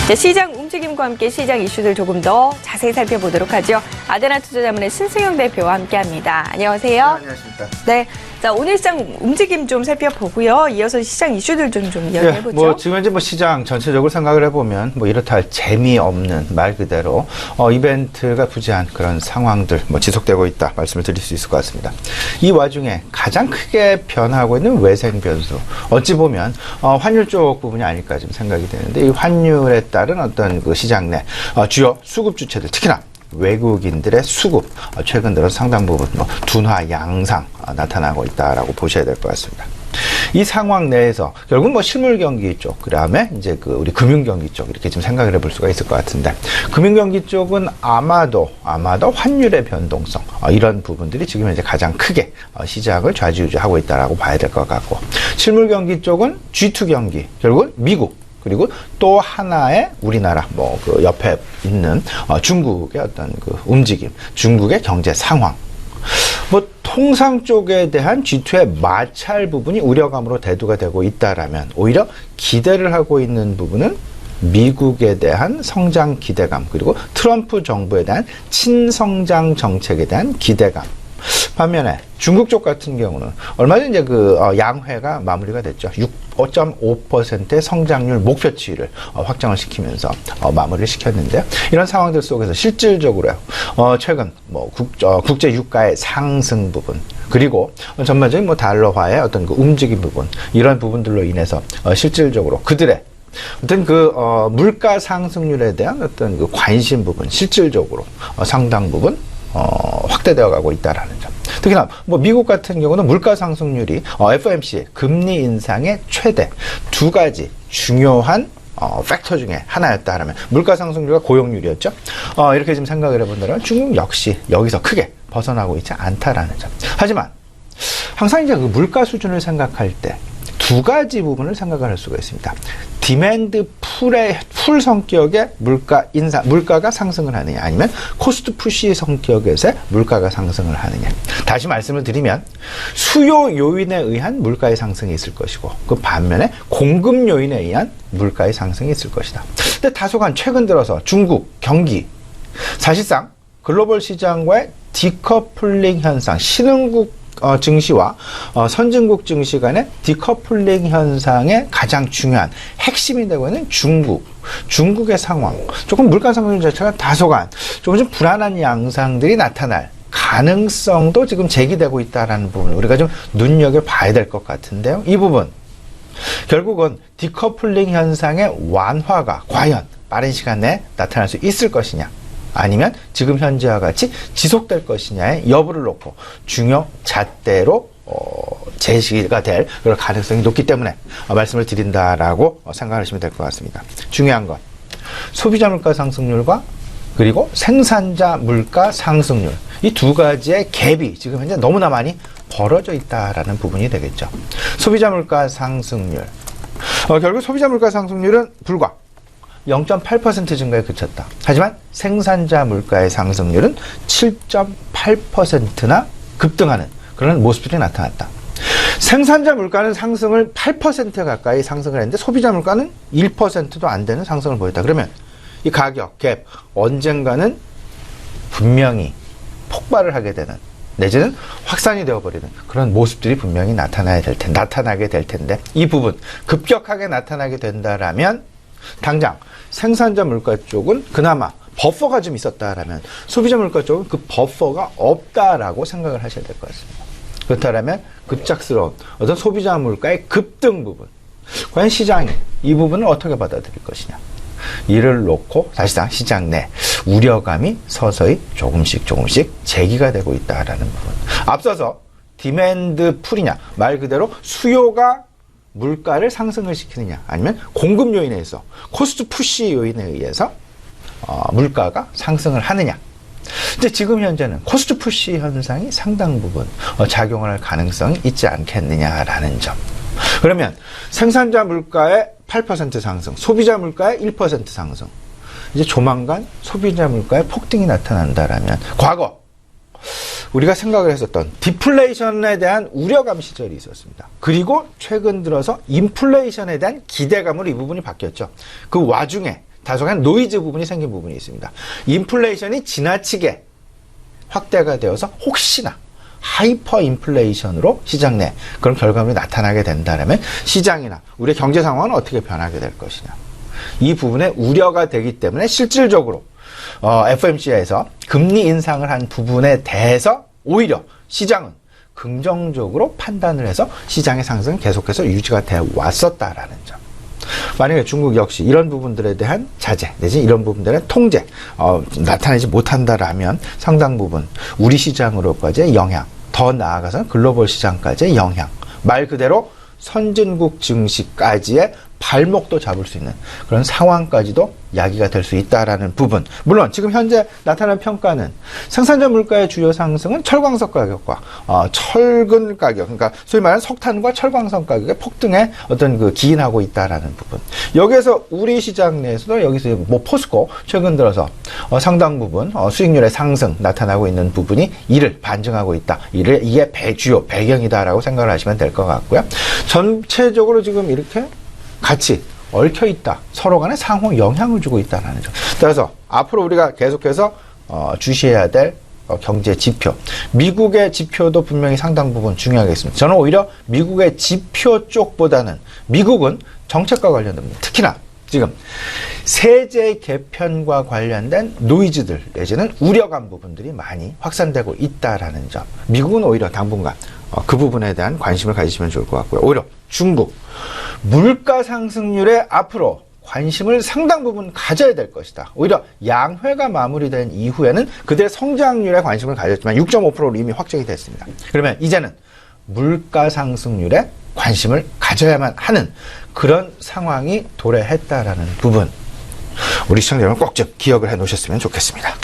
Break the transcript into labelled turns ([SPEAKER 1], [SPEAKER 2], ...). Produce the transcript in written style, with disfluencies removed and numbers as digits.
[SPEAKER 1] 자, 시장 움직임과 함께 시장 이슈들 조금 더 자세히 살펴보도록 하죠. 아데나 투자자문의 신승영 대표와 함께합니다. 안녕하세요.
[SPEAKER 2] 네, 안녕하십니까.
[SPEAKER 1] 네, 자 오늘 시장 움직임 좀 살펴보고요. 이어서 시장 이슈들 좀 이야기해보죠.
[SPEAKER 2] 지금 현재 시장 전체적으로 생각을 해보면 이렇다 할 재미없는 말 그대로 이벤트가 부재한 그런 상황들 지속되고 있다 말씀을 드릴 수 있을 것 같습니다. 이 와중에 가장 크게 변화하고 있는 외생 변수, 어찌 보면 환율 쪽 부분이 아닐까 좀 생각이 되는데, 이 환율에 따른 어떤 그 시장 내 주요 수급 주체들, 특히나 외국인들의 수급, 최근 들어 상당 부분 둔화 양상 나타나고 있다라고 보셔야 될 것 같습니다. 이 상황 내에서 결국 실물 경기 쪽, 그다음에 이제 우리 금융 경기 쪽, 이렇게 좀 생각을 해볼 수가 있을 것 같은데, 금융 경기 쪽은 아마도 환율의 변동성, 이런 부분들이 지금 현재 가장 크게 시장을 좌지우지하고 있다라고 봐야 될 것 같고, 실물 경기 쪽은 G2 경기, 결국은 미국, 그리고 또 하나의 우리나라 그 옆에 있는 중국의 어떤 그 움직임, 중국의 경제 상황, 통상 쪽에 대한 G2의 마찰 부분이 우려감으로 대두가 되고 있다라면, 오히려 기대를 하고 있는 부분은 미국에 대한 성장 기대감, 그리고 트럼프 정부에 대한 친성장 정책에 대한 기대감. 반면에 중국 쪽 같은 경우는 얼마 전에 이제 양회가 마무리가 됐죠. 5.5%의 성장률 목표치를 확정을 시키면서 마무리를 시켰는데, 이런 상황들 속에서 실질적으로 최근 국제 유가의 상승 부분, 그리고 전반적인 달러화의 어떤 그 움직임 부분, 이런 부분들로 인해서 실질적으로 그들의 어떤 물가 상승률에 대한 어떤 그 관심 부분, 실질적으로 상당 부분 확대되어 가고 있다라는 점. 특히나 미국 같은 경우는 물가 상승률이 FOMC 금리 인상의 최대 두 가지 중요한 팩터 중에 하나였다라면 물가 상승률과 고용률이었죠. 이렇게 좀 생각을 해본다면 중국 역시 여기서 크게 벗어나고 있지 않다라는 점. 하지만 항상 이제 물가 수준을 생각할 때 두 가지 부분을 생각을 할 수가 있습니다. 디맨드 풀 성격의 물가가 상승을 하느냐, 아니면 코스트 푸시 성격에서의 물가가 상승을 하느냐. 다시 말씀을 드리면 수요 요인에 의한 물가의 상승이 있을 것이고, 그 반면에 공급 요인에 의한 물가의 상승이 있을 것이다. 근데 다소간 최근 들어서 중국 경기, 사실상 글로벌 시장과의 디커플링 현상, 신흥국 증시와 선진국 증시 간의 디커플링 현상의 가장 중요한 핵심이 되고 있는 중국의 상황, 조금 물가 상승 자체가 다소간 조금 좀 불안한 양상들이 나타날 가능성도 지금 제기되고 있다는 부분을 우리가 좀 눈여겨봐야 될 것 같은데요. 이 부분 결국은 디커플링 현상의 완화가 과연 빠른 시간 내에 나타날 수 있을 것이냐, 아니면 지금 현재와 같이 지속될 것이냐의 여부를 놓고 중요 잣대로 제시가 될 그런 가능성이 높기 때문에 말씀을 드린다라고 생각하시면 될 것 같습니다. 중요한 건 소비자 물가 상승률과 그리고 생산자 물가 상승률, 이 두 가지의 갭이 지금 현재 너무나 많이 벌어져 있다라는 부분이 되겠죠. 소비자 물가 상승률, 결국 소비자 물가 상승률은 불과 0.8% 증가에 그쳤다. 하지만 생산자 물가의 상승률은 7.8%나 급등하는 그런 모습들이 나타났다. 생산자 물가는 상승을 8% 가까이 상승을 했는데 소비자 물가는 1%도 안 되는 상승을 보였다. 그러면 이 가격 갭 언젠가는 분명히 폭발을 하게 되는, 내지는 확산이 되어버리는 그런 모습들이 분명히 나타나게 될 텐데, 이 부분 급격하게 나타나게 된다라면 당장 생산자 물가 쪽은 그나마 버퍼가 좀 있었다라면, 소비자 물가 쪽은 그 버퍼가 없다라고 생각을 하셔야 될 것 같습니다. 그렇다면 급작스러운 어떤 소비자 물가의 급등 부분, 과연 시장이 이 부분을 어떻게 받아들일 것이냐, 이를 놓고 사실상 시장 내 우려감이 서서히 조금씩 제기가 되고 있다라는 부분. 앞서서 디맨드 풀이냐, 말 그대로 수요가 물가를 상승을 시키느냐, 아니면 공급 요인에 의해서 코스트 푸시 요인에 의해서 물가가 상승을 하느냐. 이제 지금 현재는 코스트 푸시 현상이 상당 부분 작용을 할 가능성이 있지 않겠느냐라는 점. 그러면 생산자 물가의 8% 상승, 소비자 물가의 1% 상승, 이제 조만간 소비자 물가의 폭등이 나타난다라면, 과거 우리가 생각을 했었던 디플레이션에 대한 우려감 시절이 있었습니다. 그리고 최근 들어서 인플레이션에 대한 기대감으로 이 부분이 바뀌었죠. 그 와중에 다소간 노이즈 부분이 생긴 부분이 있습니다. 인플레이션이 지나치게 확대가 되어서 혹시나 하이퍼 인플레이션으로 시장 내 그런 결과물이 나타나게 된다면 시장이나 우리의 경제 상황은 어떻게 변하게 될 것이냐. 이 부분에 우려가 되기 때문에 실질적으로 FOMC에서 금리 인상을 한 부분에 대해서 오히려 시장은 긍정적으로 판단을 해서 시장의 상승은 계속해서 유지가 되어 왔었다라는 점. 만약에 중국 역시 이런 부분들에 대한 자제 내지 이런 부분들의 통제 나타내지 못한다라면 상당 부분 우리 시장으로까지의 영향, 더 나아가서는 글로벌 시장까지의 영향, 말 그대로 선진국 증시까지의 발목도 잡을 수 있는 그런 상황까지도 야기가 될 수 있다라는 부분. 물론 지금 현재 나타난 평가는 생산자 물가의 주요 상승은 철광석 가격과 철근 가격, 그러니까 소위 말하는 석탄과 철광석 가격의 폭등에 어떤 그 기인하고 있다라는 부분. 여기에서 우리 시장 내에서도 여기서 뭐 포스코 최근 들어서 상당 부분 수익률의 상승 나타나고 있는 부분이 이를 반증하고 있다. 이게 주요 배경이다라고 생각을 하시면 될 것 같고요. 전체적으로 지금 이렇게 같이 얽혀 있다. 서로 간에 상호 영향을 주고 있다는 점. 따라서 앞으로 우리가 계속해서 주시해야 될 경제 지표. 미국의 지표도 분명히 상당 부분 중요하겠습니다. 저는 오히려 미국의 지표 쪽보다는 미국은 정책과 관련됩니다. 특히나 지금 세제 개편과 관련된 노이즈들 내지는 우려감 부분들이 많이 확산되고 있다라는 점. 미국은 오히려 당분간 그 부분에 대한 관심을 가지시면 좋을 것 같고요. 오히려 중국 물가 상승률에 앞으로 관심을 상당 부분 가져야 될 것이다. 오히려 양회가 마무리된 이후에는 그들의 성장률에 관심을 가졌지만 6.5%로 이미 확정이 됐습니다. 그러면 이제는 물가 상승률에 관심을 가져야만 하는 그런 상황이 도래했다라는 부분. 우리 시청자 여러분 꼭 좀 기억을 해 놓으셨으면 좋겠습니다.